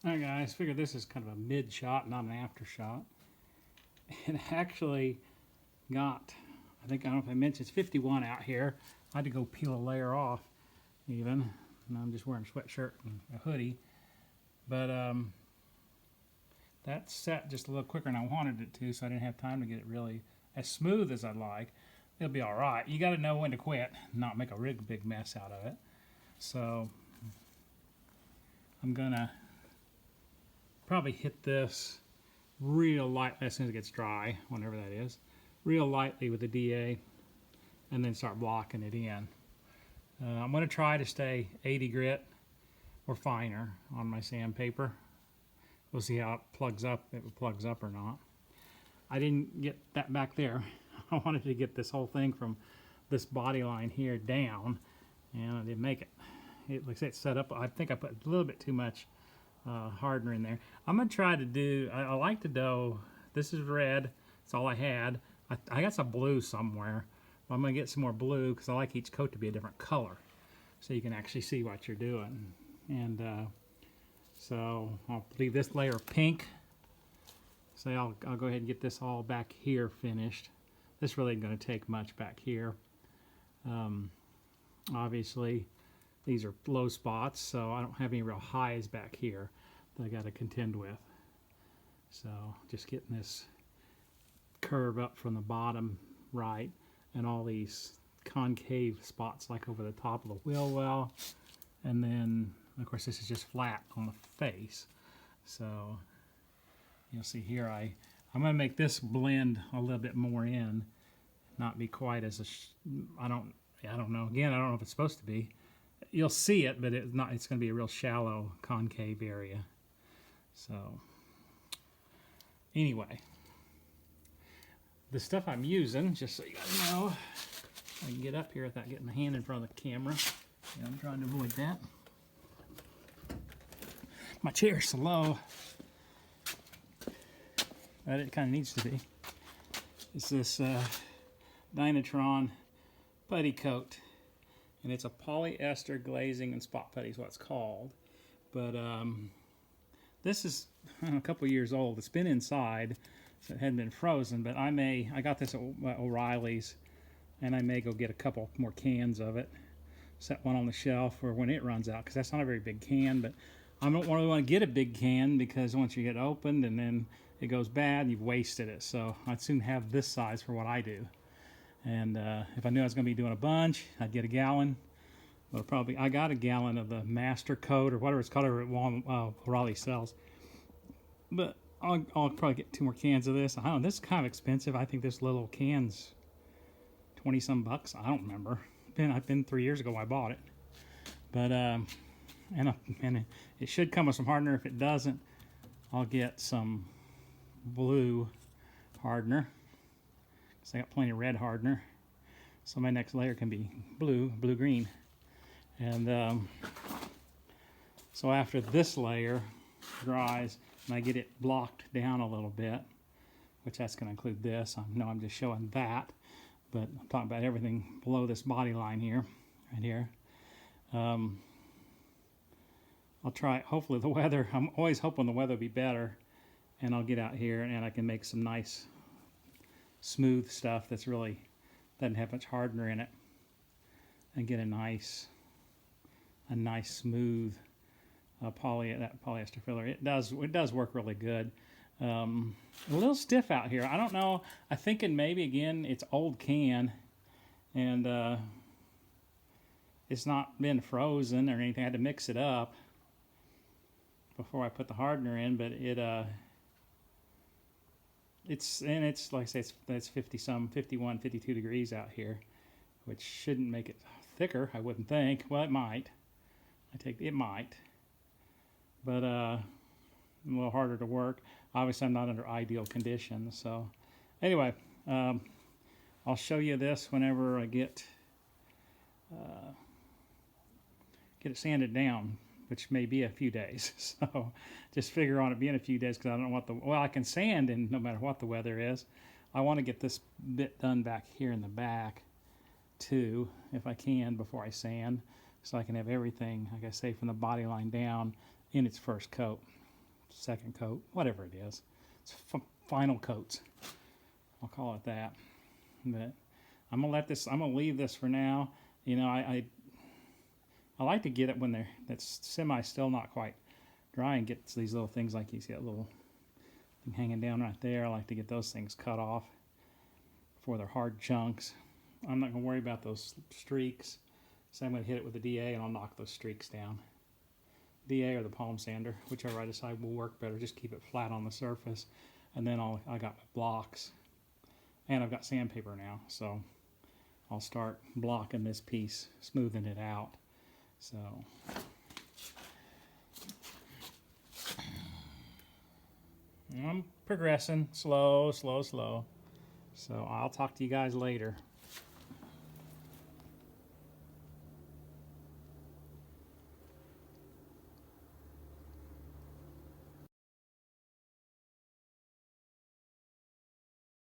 Alright guys, figure this is kind of a mid shot, not an after shot. It actually got, I don't know if I mentioned, it's 51 out here. I had to go peel a layer off even. And I'm just wearing a sweatshirt and a hoodie. But that set just a little quicker than I wanted it to, so I didn't have time to get it really as smooth as I'd like. It'll be alright. You got to know when to quit, not make a real big mess out of it. So I'm gonna probably hit this real light as soon as it gets dry, whenever that is, real lightly with the DA, and then start blocking it in. I'm going to try to stay 80 grit or finer on my sandpaper. We'll see how it plugs up, if it plugs up or not. I didn't get that back there. I wanted to get this whole thing from this body line here down, and I didn't make it. It looks like it's set up. I think I put a little bit too much hardener in there. I'm going to try to do, I like the dough. This is red. That's all I had. I got some blue somewhere. I'm going to get some more blue because I like each coat to be a different color so you can actually see what you're doing. And so I'll leave this layer of pink. So I'll go ahead and get this all back here finished. This really ain't going to take much back here. Obviously, these are low spots, so I don't have any real highs back here that I got to contend with. So just getting this curve up from the bottom right, and all these concave spots like over the top of the wheel well, and then of course this is just flat on the face. So you'll see here I'm going to make this blend a little bit more in, not be quite as I don't know, again I don't know if it's supposed to be. You'll see it, but it's not. It's going to be a real shallow concave area. So anyway, the stuff I'm using, just so you guys know, I can get up here without getting my hand in front of the camera. Yeah, I'm trying to avoid that. My chair's so low, but it kind of needs to be. It's this Dynatron putty coat, and it's a polyester glazing and spot putty is what it's called. But this is a couple years old. It's been inside, so it hadn't been frozen, but I got this at O'Reilly's, and I may go get a couple more cans of it, set one on the shelf for when it runs out, because that's not a very big can. But I don't really want to get a big can, because once you get opened and then it goes bad, you've wasted it. So I'd soon have this size for what I do. And if I knew I was going to be doing a bunch, I'd get a gallon. Well, probably I got a gallon of the Master Coat or whatever it's called over at O'Reilly sells. But I'll probably get 2 more cans of this. I don't know, this is kind of expensive. I think this little can's 20 some bucks. I don't remember. I've been 3 years ago I bought it. But and it should come with some hardener. If it doesn't, I'll get some blue hardener. So I got plenty of red hardener. So my next layer can be blue-green. And so after this layer dries and I get it blocked down a little bit, which that's going to include this. I know I'm just showing that, but I'm talking about everything below this body line here, right here. I'll try, hopefully the weather, I'm always hoping the weather will be better, and I'll get out here and I can make some nice smooth stuff that's really doesn't have much hardener in it, and get a nice smooth polyester filler. It does work really good. A little stiff out here. I don't know. I'm thinking maybe again it's old can, and it's not been frozen or anything. I had to mix it up before I put the hardener in, but it's like I say, it's 51, 52 degrees out here, which shouldn't make it thicker, I wouldn't think. Well, it might. It might, but a little harder to work. Obviously, I'm not under ideal conditions. So, anyway, I'll show you this whenever I get it sanded down, which may be a few days. So just figure on it being a few days, because I don't know what I can sand in no matter what the weather is. I want to get this bit done back here in the back too, if I can, before I sand, so I can have everything, like I say, from the body line down in its first coat. second coat, whatever it is. It's final coats. I'll call it that. But I'm gonna leave this for now. You know, I like to get it when that's semi still not quite dry and get these little things like you see that little thing hanging down right there. I like to get those things cut off before they're hard chunks. I'm not gonna worry about those streaks. So I'm gonna hit it with the DA and I'll knock those streaks down. DA or the palm sander, whichever I decide will work better. Just keep it flat on the surface, and then I got my blocks, and I've got sandpaper now, so I'll start blocking this piece, smoothing it out. So I'm progressing slow. So I'll talk to you guys later.